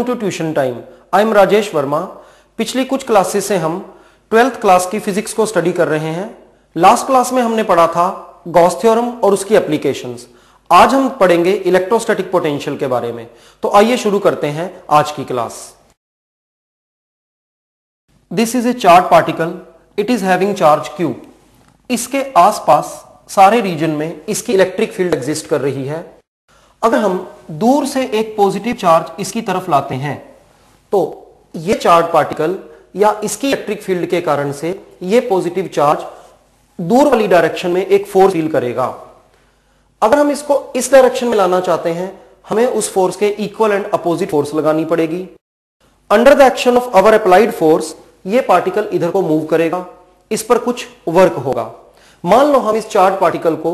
To tuition time. I am Rajesh Verma. पिछली कुछ classes से हम 12th क्लास की फिजिक्स को स्टडी कर रहे हैं। लास्ट क्लास में हमने पढ़ा था गॉस थ्योरम और उसकी एप्लीकेशंस। आज हम पढ़ेंगे इलेक्ट्रोस्टैटिक पोटेंशियल के बारे में। तो आइए शुरू करते हैं आज की class. This is a charge particle, it is having charge Q। इसके आसपास सारे रीजन में इसकी इलेक्ट्रिक फील्ड एग्जिस्ट कर रही है। अगर हम दूर से एक पॉजिटिव चार्ज इसकी तरफ लाते हैं तो यह चार्ज पार्टिकल या इसकी इलेक्ट्रिक फील्ड के कारण से यह पॉजिटिव चार्ज दूर वाली डायरेक्शन में एक फोर्स फील करेगा। अगर हम इसको इस डायरेक्शन में लाना चाहते हैं, हमें उस फोर्स के इक्वल एंड अपोजिट फोर्स लगानी पड़ेगी। Under the action of our applied force यह पार्टिकल इधर को मूव करेगा, इस पर कुछ वर्क होगा। मान लो हम इस चार्ज पार्टिकल को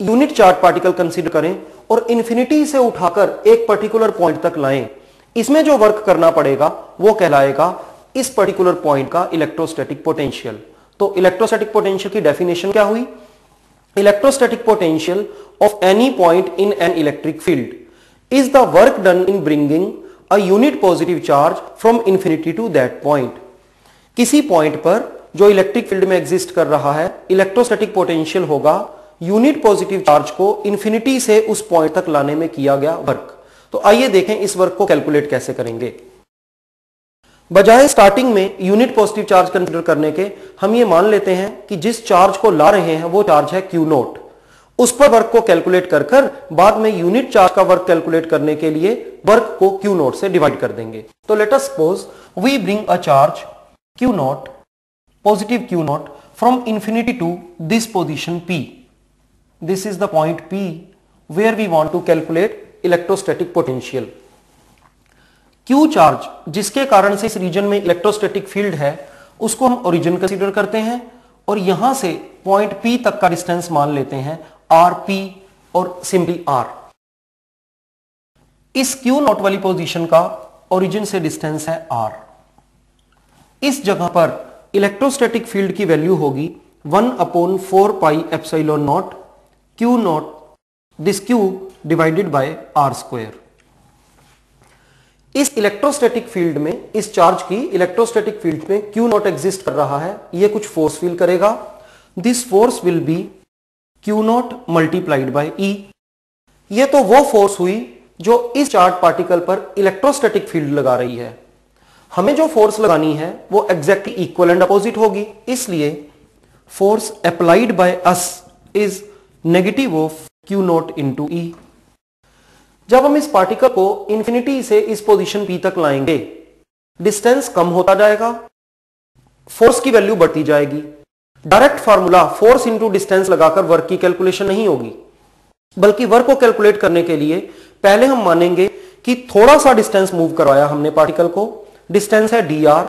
यूनिट चार्ज पार्टिकल कंसीडर करें और इंफिनिटी से उठाकर एक पर्टिकुलर पॉइंट तक लाएं। इसमें जो वर्क करना पड़ेगा वो कहलाएगा इस पर्टिकुलर पॉइंट का इलेक्ट्रोस्टैटिक पोटेंशियल। तो इलेक्ट्रोस्टैटिक पोटेंशियल की डेफिनेशन क्या हुई? Electrostatic potential of any point in an electric field is the work done in bringing a unit positive charge from infinity to that point. किसी point पर जो electric field में exist कर रहा है, इलेक्ट्रोस्टैटिक पोटेंशियल होगा यूनिट पॉजिटिव चार्ज को infinity से उस पॉइंट तक लाने में किया गया वर्क। तो आइए देखें इस वर्क को कैलकुलेट कैसे करेंगे। बजाय स्टार्टिंग में यूनिट पॉजिटिव चार्ज कंसीडर करने के, हम ये मान लेते हैं कि जिस चार्ज को ला रहे हैं वो चार्ज है Q नोट। उस पर वर्क को कैलकुलेट कर बाद में यूनिट चार्ज का वर्क कैलकुलेट करने के लिए वर्क को Q नोट से डिवाइड कर देंगे। तो let us suppose we bring a charge Q naught, positive Q naught from infinity to this position P. This is the point P where we want to calculate electrostatic potential. Q charge जिसके कारण से इस reason में electrostatic field है उसको हम origin consider करते हैं और यहां से पॉइंट P तक का डिस्टेंस मान लेते हैं RP और सिंपली R। इस Q नॉट वाली पोजीशन का ओरिजिन से डिस्टेंस है R। इस जगह पर इलेक्ट्रोस्टैटिक फील्ड की वैल्यू होगी 1/4 pi epsilon naught Q not this Q divided by R square. इस इलेक्ट्रोस्टैटिक फील्ड में, इस चार्ज की इलेक्ट्रोस्टैटिक फील्ड में Q नॉट एग्जिस्ट कर रहा है। यह कुछ फोर्स फील करेगा। This force will be Q not multiplied by E। यह तो वो फोर्स हुई जो इस चार्ज पार्टिकल पर इलेक्ट्रोस्टैटिक फील्ड लगा रही है। हमें जो फोर्स लगानी है वो एग्जैक्टली इक्वल एंड अपोजिट होगी, इसलिए force applied by us is negative of Q naught into E। जब हम इस पार्टिकल को इंफिनिटी से इस पोजीशन P तक लाएंगे, डिस्टेंस कम होता जाएगा, फोर्स की वैल्यू बढ़ती जाएगी। Direct formula force into distance लगाकर वर्क की कैलकुलेशन नहीं होगी, बल्कि वर्क को कैलकुलेट करने के लिए पहले हम मानेंगे कि थोड़ा सा डिस्टेंस मूव करवाया हमने पार्टिकल को, डिस्टेंस है dr।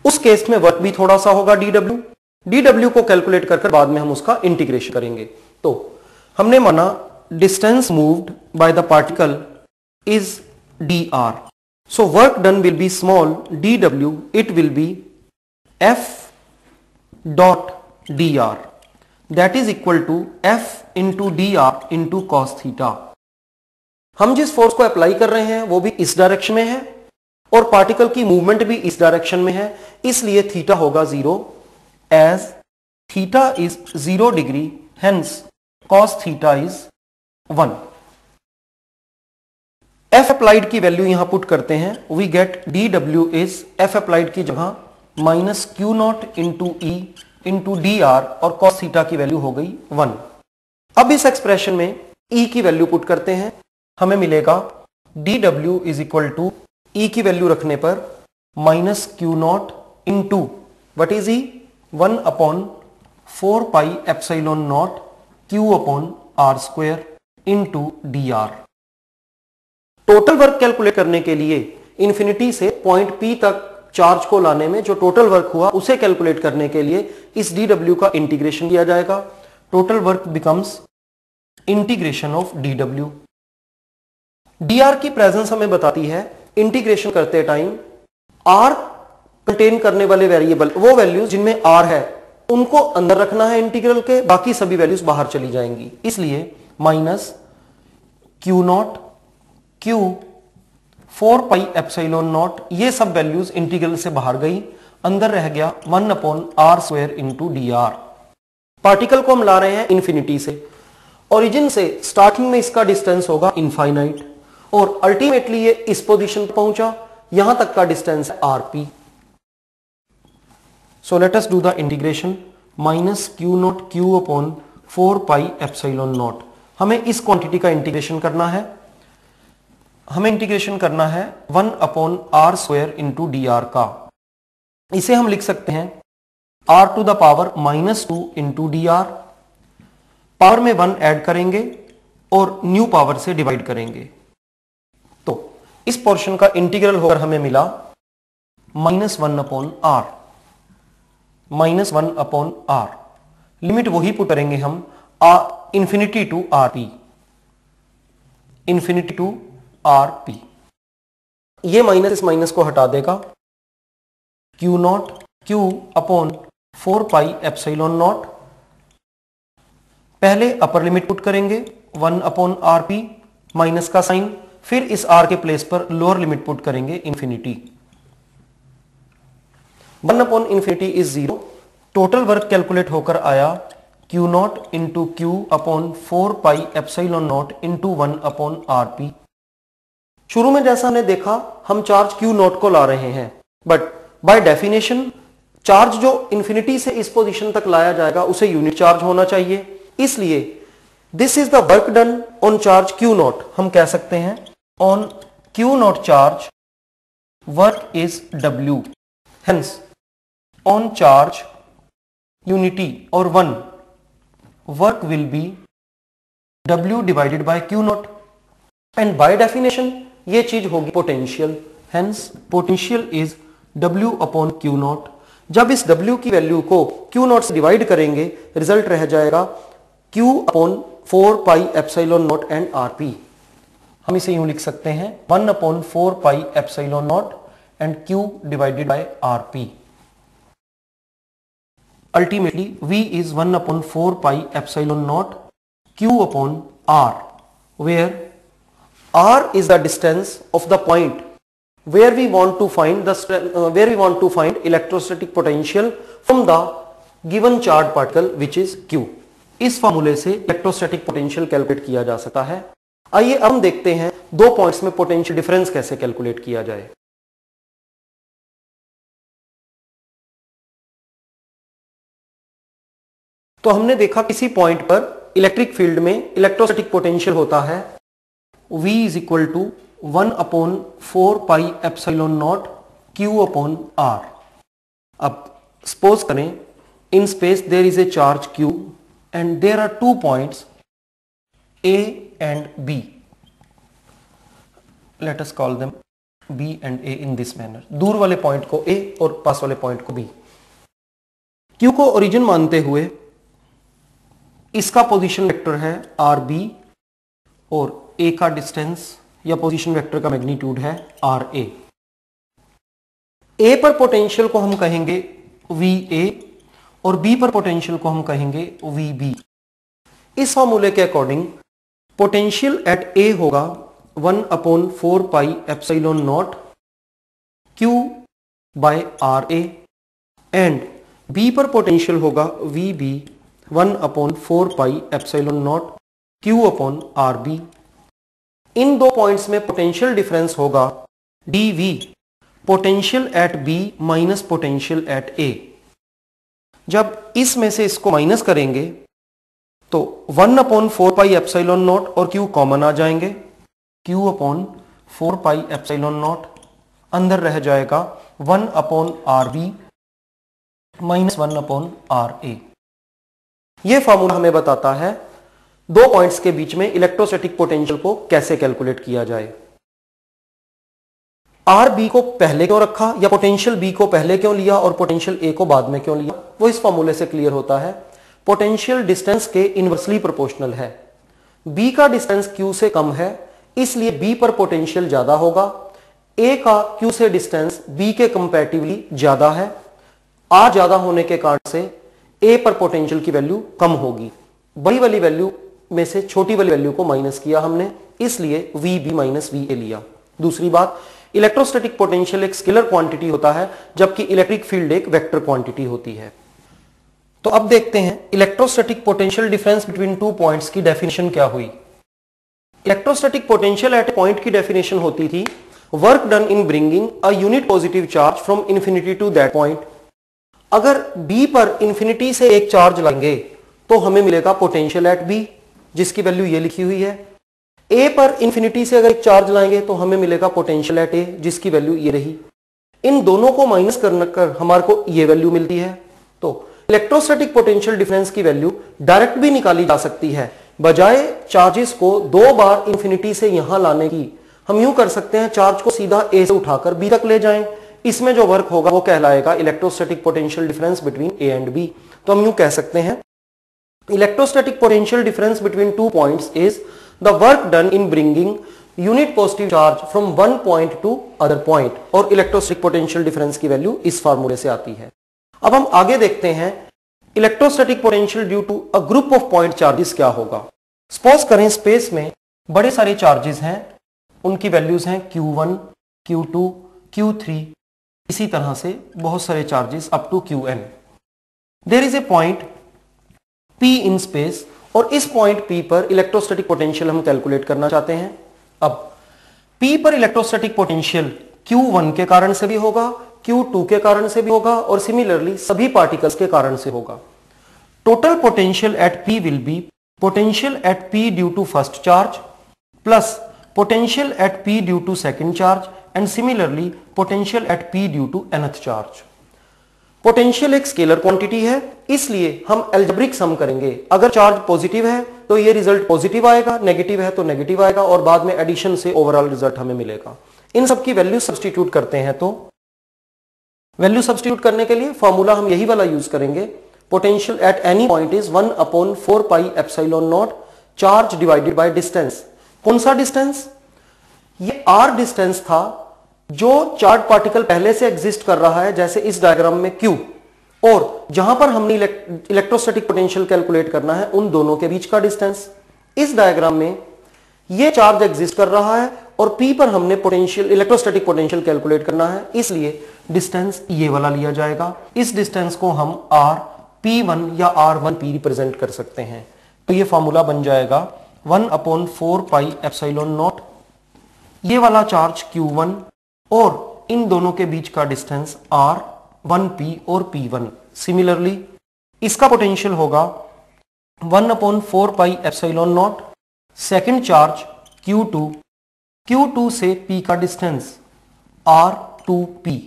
उस केस में वर्क भी थोड़ा सा होगा dw को कैलकुलेट कर बाद में हम उसका इंटीग्रेशन करेंगे। तो हमने माना distance moved by the particle is dr, so work done will be small dw, it will be f dot dr that is equal to f into dr into cos theta. हम जिस force को apply कर रहे हैं वो भी इस direction में है और पार्टिकल की मूवमेंट भी इस डायरेक्शन में है, इसलिए थीटा होगा 0 as theta is 0 degree, hence cos theta is 1। F applied की वैल्यू यहां पुट करते हैं, we get dw is F applied की जगह minus Q naught into E into dr और कॉस थीटा की वैल्यू हो गई 1। अब इस एक्सप्रेशन में E की वैल्यु पुट करते हैं, हमें मिलेगा dw is equal to E की वैल्यू रखने पर minus Q naught into what is E 1/4 pi epsilon naught Q upon R square into dr। Total work calculate करने के लिए इंफिनिटी से पॉइंट P तक चार्ज को लाने में जो टोटल वर्क हुआ उसे कैलकुलेट करने के लिए इस dw का इंटीग्रेशन किया जाएगा। Total work becomes integration of dw। dr की प्रेजेंस हमें बताती है इंटीग्रेशन करते टाइम r कंटेन करने वाले वेरिएबल, वो वैल्यूज जिनमें r है उनको अंदर रखना है इंटीग्रल के, बाकी सभी वैल्यूज बाहर चली जाएंगी। इसलिए minus Q not Q 4 pi epsilon not, ये सब वैल्यूज इंटीग्रल से बाहर गई, अंदर रह गया 1 upon R square into D R. Particle को हम ला रहे हैं इंफिनिटी से, ओरिजिन से स्टार्टिंग में इसका डिस्टेंस होगा इनफाइनाइट और अल्टीमेटली ये इस पोजीशन पर पहुंचा, यहां तक का डिस्टेंस है RP. So let us do the integration minus Q naught Q upon 4 pi epsilon not. हमें इस क्वांटिटी का इंटीग्रेशन करना है, हमें इंटीग्रेशन करना है 1 upon R square into D R का। इसे हम लिख सकते हैं R to the power -2 into D R. Power में 1 ऐड करेंगे और न्यू पावर से डिवाइड करेंगे, तो इस पोर्शन का इंटीग्रल होकर हमें मिला -1 upon R, -1 upon R. Limit वही पुट करेंगे हम infinity to R P, infinity to R P. ये माइनस इस माइनस को हटा देगा, Q naught Q upon 4 pi epsilon naught. पहले अपर लिमिट पुट करेंगे 1 अपॉन आर पी, माइनस का साइन, फिर इस आर के प्लेस पर लोअर लिमिट पुट करेंगे infinity. 1 upon infinity is 0। Total work calculate होकर आया Q naught into Q upon 4 pi epsilon not into 1 upon R P. शुरू में जैसा हमने देखा हम चार्ज क्यू नॉट को ला रहे हैं, बट बाय डेफिनेशन चार्ज जो इंफिनिटी से इस पोजीशन तक लाया जाएगा उसे यूनिट चार्ज होना चाहिए, इसलिए this is the work done on charge Q not. हम कह सकते हैं on Q not charge work is W, hence on charge unity और 1 work will be W divided by Q not, and by definition ये चीज होगी potential, hence potential is W upon Q not. जब इस W की value को Q naught से divide करेंगे रिजल्ट रह जाएगा Q upon 4 pi epsilon not and RP। हम इसे यूं लिख सकते हैं 1 upon 4 pi epsilon not and Q divided by RP। Ultimately V is 1 upon 4 pi epsilon naught Q upon R, where R is the distance of the point where we want to find electrostatic potential from the given charged particle which is Q। इस फॉर्मूले से electrostatic potential calculate किया जा सकता है। आइए अब हम देखते हैं दो पॉइंट्स में पोटेंशियल डिफरेंस कैसे कैलकुलेट किया जाए। तो हमने देखा किसी पॉइंट पर इलेक्ट्रिक फील्ड में इलेक्ट्रोस्टैटिक पोटेंशियल होता है V is equal to 1 upon 4 pi epsilon naught Q upon R। अब सपोज करें in space there is a charge Q and there are 2 points A and B। Let us call them B and A in this manner. दूर वाले point को A और पास वाले point को B। Q को origin मानते हुए इसका पोजीशन वेक्टर है RB और A का डिस्टेंस या पोजीशन वेक्टर का मैग्नीट्यूड है RA। A पर पोटेंशियल को हम कहेंगे VA और B पर पोटेंशियल को हम कहेंगे VB। इस फॉर्मूले के अकॉर्डिंग पोटेंशियल एट A होगा 1 upon 4 pi epsilon naught Q by RA and B पर पोटेंशियल होगा VB 1 upon 4 pi epsilon naught Q upon RB। इन दो पॉइंट्स में पोटेंशियल डिफरेंस होगा dV, potential at B minus potential at A। जब इसमें से इसको माइनस करेंगे तो 1 अपॉन 4 पाई एप्सिलॉन नॉट और Q कॉमन आ जाएंगे, Q upon 4 pi epsilon naught, अंदर रह जाएगा 1 upon RB minus 1 upon RA। यह फॉर्मूला हमें बताता है दो पॉइंट्स के बीच में इलेक्ट्रोस्टैटिक पोटेंशियल को कैसे कैलकुलेट किया जाए। RB को पहले क्यों रखा या पोटेंशियल B को पहले क्यों लिया और पोटेंशियल A को बाद में क्यों लिया, वो इस फॉर्मूले से क्लियर होता है। पोटेंशियल डिस्टेंस के इनवर्सली प्रोपोर्शनल है। B का डिस्टेंस Q से कम है इसलिए B पर पोटेंशियल ज्यादा होगा। A का Q से डिस्टेंस B के कंपैरेटिवली ज्यादा है। R ज्यादा होने के कारण से A पर पोटेंशियल की वैल्यू कम होगी। बड़ी वाली वैल्यू में से छोटी वाली वैल्यू को माइनस किया हमने, इसलिए VB माइनस VA लिया। दूसरी बात, इलेक्ट्रोस्टैटिक पोटेंशियल एक स्केलर क्वांटिटी होता है जबकि इलेक्ट्रिक फील्ड एक वेक्टर क्वांटिटी होती है। तो अब देखते हैं electrostatic potential difference between two points की डेफिनेशन क्या हुई। Electrostatic potential at a point की डेफिनेशन होती थी work done in bringing a unit positive charge from infinity to that point. अगर B पर इंफिनिटी से एक चार्ज लाएंगे तो हमें मिलेगा पोटेंशियल एट B, जिसकी वैल्यू ये लिखी हुई है। A पर इंफिनिटी से अगर एक चार्ज लाएंगे तो हमें मिलेगा पोटेंशियल एट A, जिसकी वैल्यू ये रही। इन दोनों को माइनस कर हमारे को ये वैल्यू मिलती है। तो इलेक्ट्रोस्टैटिक पोटेंशियल डिफरेंस की वैल्यू डायरेक्ट भी निकाली जा सकती है। बजाय चार्जेस को दो बार इंफिनिटी से यहां लाने की, हम यूं कर सकते हैं चार्ज को सीधा A से उठाकर B तक ले जाएं। इसमें जो वर्क होगा वो कहलाएगा electrostatic potential difference between A and B। तो हम यूं कह सकते हैं electrostatic potential difference between two points is the work done in bringing unit positive charge from one point two other point. और इलेक्ट्रोस्टैटिक पोटेंशियल डिफरेंस की value इस फार्मूले से आती है। अब हम आगे देखते हैं electrostatic potential due to a group of point charges क्या होगा। सपोज करें स्पेस में बड़े सारे चार्जेस हैं, उनकी वैल्यूज हैं Q1, Q2, Q3, इसी तरह से बहुत सारे charges up to Qn। There is a point P in space और इस पॉइंट P पर इलेक्ट्रोस्टैटिक पोटेंशियल हम कैलकुलेट करना चाहते हैं। अब P पर इलेक्ट्रोस्टैटिक पोटेंशियल Q1 के कारण से भी होगा, Q2 के कारण से भी होगा और सिमिलरली सभी पार्टिकल्स के कारण से होगा। Total potential at P will be potential at P due to first charge plus potential at P due to second charge and similarly potential at P due to nth charge। Potential एक scalar quantity है, इसलिए हम algebraic sum करेंगे। अगर charge positive है तो ये result positive आएगा, नेगेटिव है तो नेगेटिव आएगा और बाद में एडिशन से ओवरऑल रिजल्ट हमें मिलेगा। इन सब की वैल्यू सब्स्टिट्यूट करते हैं तो वैल्यू सब्स्टिट्यूट करने के लिए फॉर्मूला हम यही वाला यूज करेंगे। Potential at any point is 1/4 pi epsilon not charge divided by distance. कौन सा डिस्टेंस? ये r डिस्टेंस था जो चार्ज पार्टिकल पहले से एग्जिस्ट कर रहा है, जैसे इस डायग्राम में Q, और जहां पर हमने इलेक्ट्रोस्टैटिक पोटेंशियल कैलकुलेट करना है उन दोनों के बीच का डिस्टेंस। इस डायग्राम में ये चार्ज एग्जिस्ट कर रहा है और P पर हमने पोटेंशियल इलेक्ट्रोस्टैटिक पोटेंशियल कैलकुलेट करना है, इसलिए डिस्टेंस ये वाला लिया जाएगा। इस डिस्टेंस को हम P1 या R1P रिप्रेजेंट कर सकते हैं। तो ये फॉर्मूला बन जाएगा 1/4 पाई एप्सिलॉन नॉट, ये वाला चार्ज Q1 और इन दोनों के बीच का डिस्टेंस R1P और P1। सिमिलरली इसका पोटेंशियल होगा 1/4 pi epsilon not second charge Q2, Q2 से P का डिस्टेंस R2P।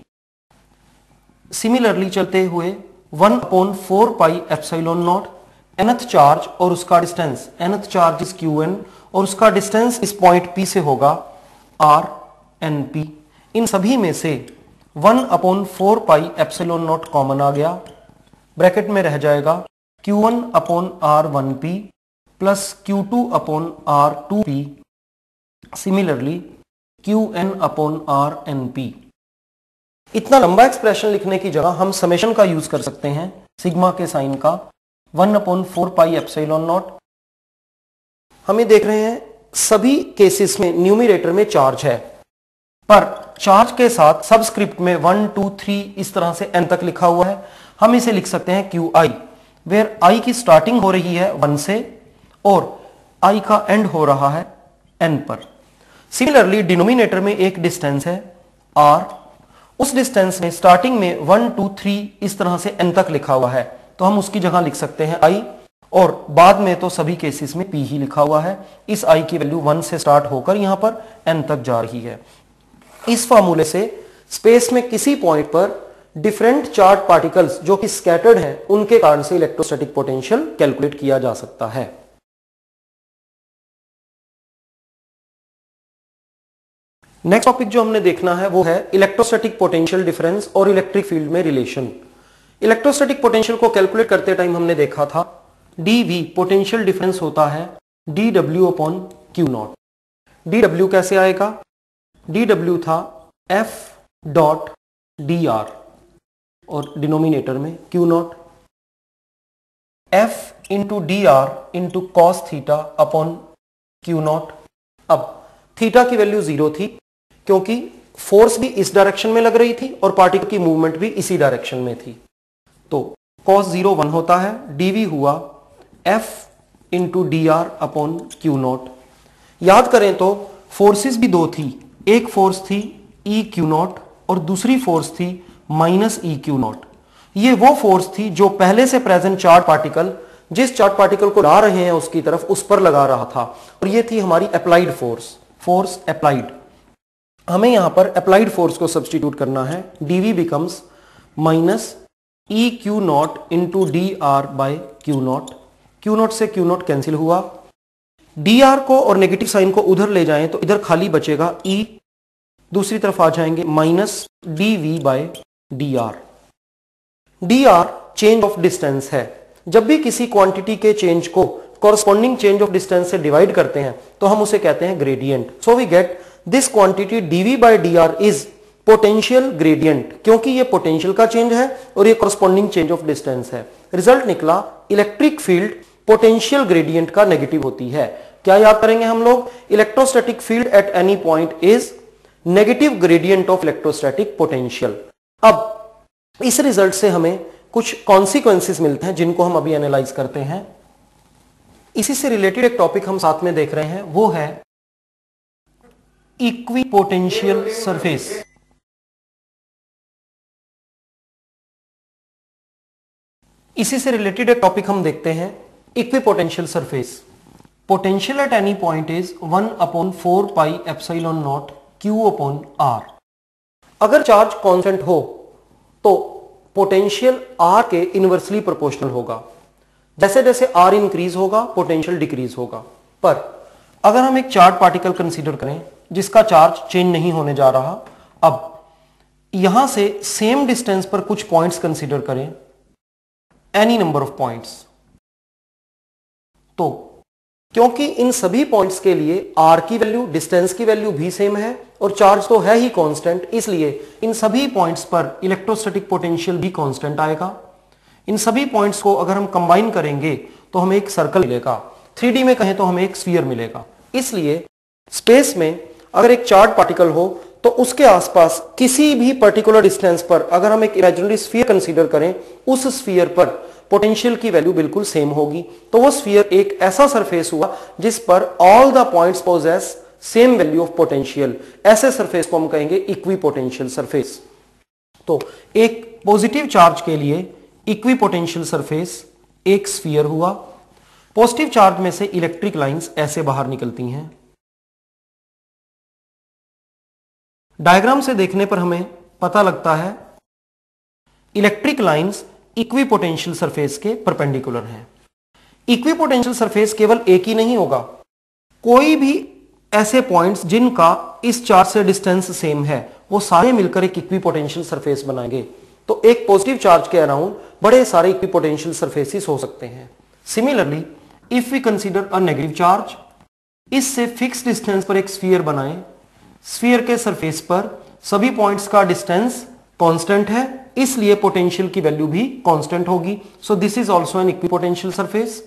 सिमिलरली चलते हुए 1/4 pi epsilon not nth charge और उसका distance, nth charge is Qn और उसका डिस्टेंस इस पॉइंट P से होगा RNP। इन सभी में से 1/4 पाई एप्सिलॉन नॉट कॉमन आ गया, ब्रैकेट में रह जाएगा Q1/R1P plus Q2/R2P, similarly Qn/RNP। इतना लंबा एक्सप्रेशन लिखने की जगह हम समेशन का यूज कर सकते हैं, सिग्मा के साइन का, 1/4 पाई एप्सिलॉन नॉट। हमें देख रहे हैं सभी केसेस में न्यूमरेटर में चार्ज है, पर चार्ज के साथ सबस्क्रिप्ट में 1 2 3 इस तरह से n तक लिखा हुआ है। हम इसे लिख सकते हैं QI, वेयर I की स्टार्टिंग हो रही है 1 से और I का एंड हो रहा है n पर। सिमिलरली डिनोमिनेटर में एक डिस्टेंस है R, उस डिस्टेंस में स्टार्टिंग में 1 2 3 इस तरह से n तक लिखा हुआ है, तो हम उसकी जगह लिख सकते हैं I और बाद में तो सभी केसेस में P ही लिखा हुआ है। इस I की वैल्यू 1 से स्टार्ट होकर यहां पर n तक जा रही है। इस फार्मूले से स्पेस में किसी पॉइंट पर डिफरेंट चार्ज पार्टिकल्स जो कि स्कैटर्ड हैं उनके कारण से इलेक्ट्रोस्टैटिक पोटेंशियल कैलकुलेट किया जा सकता है। नेक्स्ट टॉपिक जो हमने देखना है वो है इलेक्ट्रोस्टैटिक पोटेंशियल डिफरेंस और इलेक्ट्रिक फील्ड में रिलेशन। इलेक्ट्रोस्टैटिक पोटेंशियल को कैलकुलेट करते टाइम हमने देखा था dV पोटेंशियल डिफरेंस होता है dW/Q0। dW कैसे आएगा? dW था F.dr और डिनोमिनेटर में Q0, F into dr into cos theta upon Q0। अब थीटा की वैल्यू 0 थी, क्योंकि फोर्स भी इस डायरेक्शन में लग रही थी और पार्टिकल की मूवमेंट भी इसी डायरेक्शन में थी। तो cos 0 1 होता है, dv हुआ F into D are upon Q not. याद करें तो फोर्सेस भी दो थी, एक फोर्स थी E क्यू नॉट और दूसरी फोर्स थी माइनस E क्यू नॉट। ये वो फोर्स थी जो पहले से प्रेजेंट चार्ज पार्टिकल, जिस चार्ज पार्टिकल को ला रहे हैं उसकी तरफ, उस पर लगा रहा था, और ये थी हमारी अप्लाइड फोर्स, फोर्स अप्लाइड। हमें यहां पर अप्लाइड फोर्स को सब्स्टिट्यूट करना है, dv becomes minus E Q naught into D R by Q naught. Q naught से क्यू नॉट कैंसिल हुआ, डी आर को और नेगेटिव साइन को उधर ले जाएं तो इधर खाली बचेगा E, दूसरी तरफ आ जाएंगे minus dv by D R. D R change of distance है। जब भी किसी क्वांटिटी के चेंज को कॉरस्पॉन्डिंग चेंज ऑफ डिस्टेंस से डिवाइड करते हैं तो हम उसे कहते हैं gradient. So we get this quantity dv by D R is potential gradient, क्योंकि ये पोटेंशियल का चेंज है और ये कॉरस्पॉन्डिंग चेंज ऑफ डिस्टेंस है। रिजल्ट निकला इलेक्ट्रिक फील्ड पोटेंशियल ग्रेडियंट का नेगेटिव होती है। क्या याद करेंगे हम लोग? Electrostatic field at any point is negative gradient of electrostatic potential. अब इस रिजल्ट से हमें कुछ कॉन्सिक्वेंसेस मिलते हैं जिनको हम अभी एनालाइज करते हैं। इसी से रिलेटेड एक टॉपिक हम साथ में देख रहे हैं, वो है इक्विपोटेंशियल सरफेस। इसी से रिलेटेड एक टॉपिक हम देखते हैं, equipotential surface. Potential at any point is 1 upon 4 pi epsilon naught Q upon R. अगर चार्ज कांस्टेंट हो तो पोटेंशियल R के इनवर्सली प्रोपोर्शनल होगा। जैसे जैसे R इंक्रीज होगा पोटेंशियल डिक्रीज होगा। पर अगर हम एक चार्ज पार्टिकल कंसीडर करें जिसका चार्ज चेंज नहीं होने जा रहा, अब यहां से सेम डिस्टेंस पर कुछ पॉइंट्स कंसीडर करें, एनी नंबर ऑफ पॉइंट्स, तो क्योंकि इन सभी पॉइंट्स के लिए R की वैल्यू, डिस्टेंस की वैल्यू भी सेम है और चार्ज तो है ही कांस्टेंट, इसलिए इन सभी पॉइंट्स पर इलेक्ट्रोस्टैटिक पोटेंशियल भी कांस्टेंट आएगा। इन सभी पॉइंट्स को अगर हम कंबाइन करेंगे तो हमें एक सर्कल मिलेगा, 3D में कहें तो हमें एक स्फीयर मिलेगा। इसलिए स्पेस में अगर एक चार्ज पार्टिकल हो तो उसके आसपास किसी भी पर्टिकुलर डिस्टेंस पर अगर हम एक इमेजिनरी स्फीयर कंसीडर करें, उस स्फीयर पर पोटेंशियल की वैल्यू बिल्कुल सेम होगी। तो वो स्फीयर एक ऐसा सरफेस हुआ जिस पर all the points possess same value of potential. ऐसे सरफेस को हम कहेंगे इक्विपोटेंशियल सरफेस। तो एक पॉजिटिव चार्ज के लिए इक्विपोटेंशियल सरफेस एक स्फीयर हुआ। पॉजिटिव चार्ज में से इलेक्ट्रिक लाइंस ऐसे बाहर निकलती हैं। डायग्राम से देखने पर हमें पता लगता है इलेक्ट्रिक लाइंस इक्विपोटेंशियल सरफेस के परपेंडिकुलर हैं। इक्विपोटेंशियल सरफेस केवल एक ही नहीं होगा, कोई भी ऐसे पॉइंट्स जिनका इस चार्ज से डिस्टेंस सेम है वो सारे मिलकर एक इक्विपोटेंशियल सरफेस बनाएंगे। तो एक पॉजिटिव चार्ज के अराउंड बड़े सारे इक्विपोटेंशियल सरफेसेस हो सकते हैं। Similarly if we consider a negative charge, इससे फिक्स डिस्टेंस पर एक स्फीयर बनाएं, स्फीयर के सरफेस पर सभी पॉइंट्स का डिस्टेंस कांस्टेंट है, इसलिए पोटेंशियल की वैल्यू भी कांस्टेंट होगी। So this is also an equipotential surface.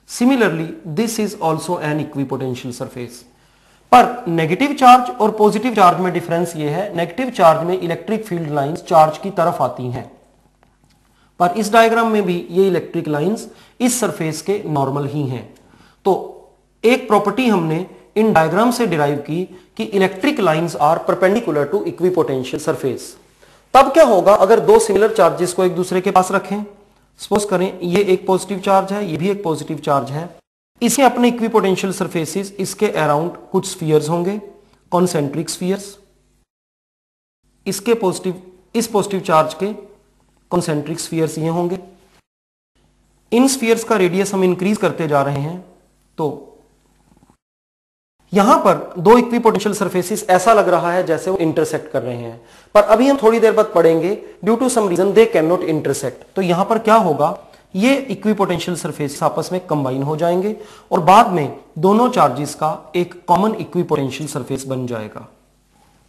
Similarly this is also an equipotential surface. पर नेगेटिव चार्ज और पॉजिटिव चार्ज में डिफरेंस यह है, नेगेटिव चार्ज में इलेक्ट्रिक फील्ड लाइंस चार्ज की तरफ आती हैं, पर इस डायग्राम में भी ये इलेक्ट्रिक लाइंस इस सरफेस के नॉर्मल ही हैं। तो एक प्रॉपर्टी हमने इन डायग्राम से डिराइव की कि electric lines are perpendicular to equipotential surface. तब क्या होगा अगर दो सिमिलर चार्जेस को एक दूसरे के पास रखें? सपोज करें ये एक पॉजिटिव चार्ज है, ये भी एक पॉजिटिव चार्ज है, इसे अपने इक्विपोटेंशियल सरफेसेस, इसके अराउंड कुछ स्फीयर्स होंगे, कॉन्सेंट्रिक स्फीयर्स। इसके पॉजिटिव, इस पॉजिटिव चार्ज के कॉन्सेंट्रिक स्फीयर्स ये होंगे। इन स्फीयर्स का रेडियस हम इंक्रीज करते जा रहे हैं, तो यहां पर दो इक्विपोटेंशियल सरफेसेस ऐसा लग रहा है जैसे वो इंटरसेक्ट कर रहे हैं, पर अभी हम थोड़ी देर बाद पढ़ेंगे due to some reason they can not intersect. तो यहां पर क्या होगा, ये इक्विपोटेंशियल सरफेस आपस में कंबाइन हो जाएंगे और बाद में दोनों चार्जेस का एक कॉमन इक्विपोटेंशियल सरफेस बन जाएगा।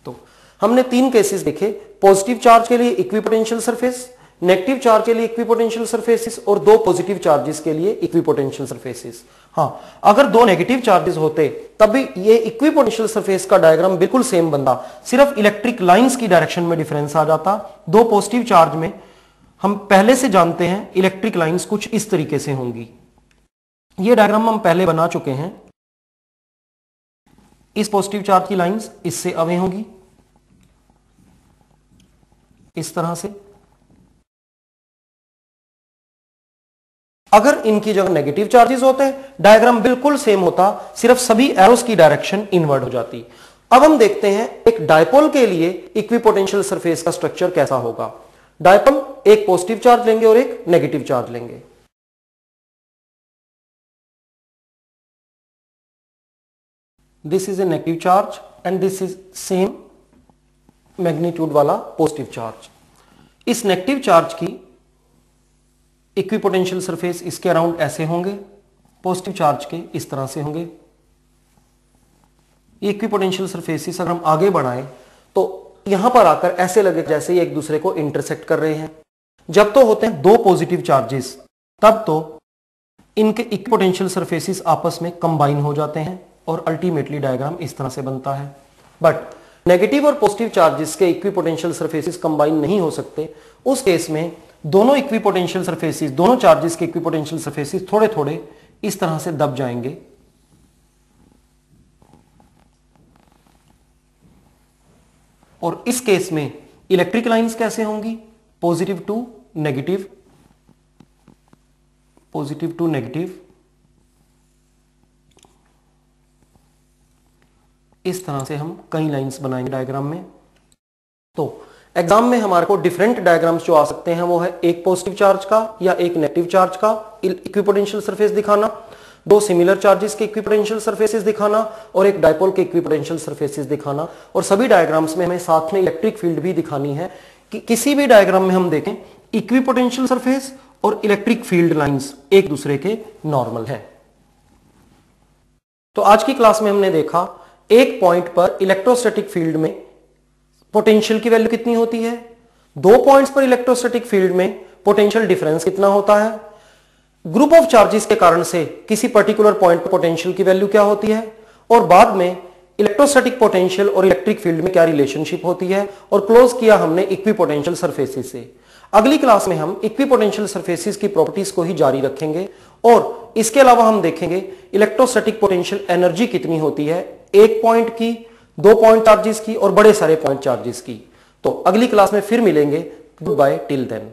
तो हमने तीन केसेस देखे, पॉजिटिव चार्ज के लिए इक्विपोटेंशियल सरफेस, नेगेटिव चार्ज के लिए इक्विपोटेंशियल सरफेसेस और दो पॉजिटिव चार्जेस के लिए इक्विपोटेंशियल सरफेसेस। हाँ, अगर दो नेगेटिव चार्जेस होते तब भी ये इक्विपोटेंशियल सरफेस का डायग्राम बिल्कुल सेम बनता, सिर्फ इलेक्ट्रिक लाइंस की डायरेक्शन में डिफरेंस आ जाता। दो पॉजिटिव चार्ज में हम पहले से जानते हैं इलेक्ट्रिक लाइंस कुछ इस तरीके से होंगी। ये डायग्राम हम पहले बना चुके हैं। इस पॉजिटिव चार्ज की लाइंस इससे अवे होंगी, इस तरह से। अगर इनकी जगह नेगेटिव चार्जेस होते डायग्राम बिल्कुल सेम होता, सिर्फ सभी एरोस की डायरेक्शन इनवर्ड हो जाती। अब हम देखते हैं एक डायपोल के लिए इक्विपोटेंशियल सरफेस का स्ट्रक्चर कैसा होगा। डायपोल एक पॉजिटिव चार्ज लेंगे और एक नेगेटिव चार्ज लेंगे। This is a negative charge and this is same magnitude वाला पॉजिटिव चार्ज। इस नेगेटिव चार्ज की इक्विपोटेंशियल सरफेस इसके अराउंड ऐसे होंगे, पॉजिटिव चार्ज के इस तरह से होंगे। ये इक्विपोटेंशियल सरफेसेस अगर हम आगे बढ़ाएं तो यहां पर आकर ऐसे लगे जैसे ये एक दूसरे को इंटरसेक्ट कर रहे हैं। जब तो होते हैं दो पॉजिटिव चार्जेस, तब तो इनके इक्विपोटेंशियल सरफेसेस आपस में कंबाइन हो जाते हैं और अल्टीमेटली डायग्राम इस तरह से बनता है। बट नेगेटिव और पॉजिटिव चार्जेस के इक्विपोटेंशियल सरफेसेस कंबाइन नहीं हो सकते। उस केस में दोनों इक्विपोटेंशियल सरफेसेस, दोनों चार्जेस के इक्विपोटेंशियल सरफेसेस थोड़े थोड़े इस तरह से दब जाएंगे। और इस केस में इलेक्ट्रिक लाइंस कैसे होंगी? Positive to negative, positive to negative, इस तरह से हम कई लाइंस बनाएंगे डायग्राम में। तो एग्जाम में हमारे को डिफरेंट डायग्राम्स जो आ सकते हैं वो है एक पॉजिटिव चार्ज का या एक नेगेटिव चार्ज का इक्विपोटेंशियल सरफेस दिखाना, दो सिमिलर चार्जेस के इक्विपोटेंशियल सरफेसेस दिखाना और एक डायपोल के इक्विपोटेंशियल सरफेसेस दिखाना। और सभी डायग्राम्स में हमें साथ में इलेक्ट्रिक फील्ड भी दिखानी है कि किसी भी डायग्राम में हम देखें इक्विपोटेंशियल सरफेस और इलेक्ट्रिक फील्ड लाइंस एक दूसरे के नॉर्मल है। तो आज की क्लास में हमने देखा एक पॉइंट पर इलेक्ट्रोस्टैटिक फील्ड में पोटेंशियल की वैल्यू कितनी होती है, दो पॉइंट्स पर इलेक्ट्रोस्टैटिक फील्ड में पोटेंशियल डिफरेंस कितना होता है, ग्रुप ऑफ चार्जेस के कारण से किसी पर्टिकुलर पॉइंट पर पोटेंशियल की वैल्यू क्या होती है, और बाद में इलेक्ट्रोस्टैटिक पोटेंशियल और इलेक्ट्रिक फील्ड में क्या रिलेशनशिप होती है, और क्लोज किया हमने इक्विपोटेंशियल सरफेसेस से। अगली क्लास में हम इक्विपोटेंशियल सरफेसेस की प्रॉपर्टीज को ही जारी रखेंगे और इसके अलावा हम देखेंगे इलेक्ट्रोस्टैटिक पोटेंशियल एनर्जी कितनी होती है, एक पॉइंट की, दो पॉइंट चार्जेस की और बड़े सारे पॉइंट चार्जेस की। तो अगली क्लास में फिर मिलेंगे। Good bye till then.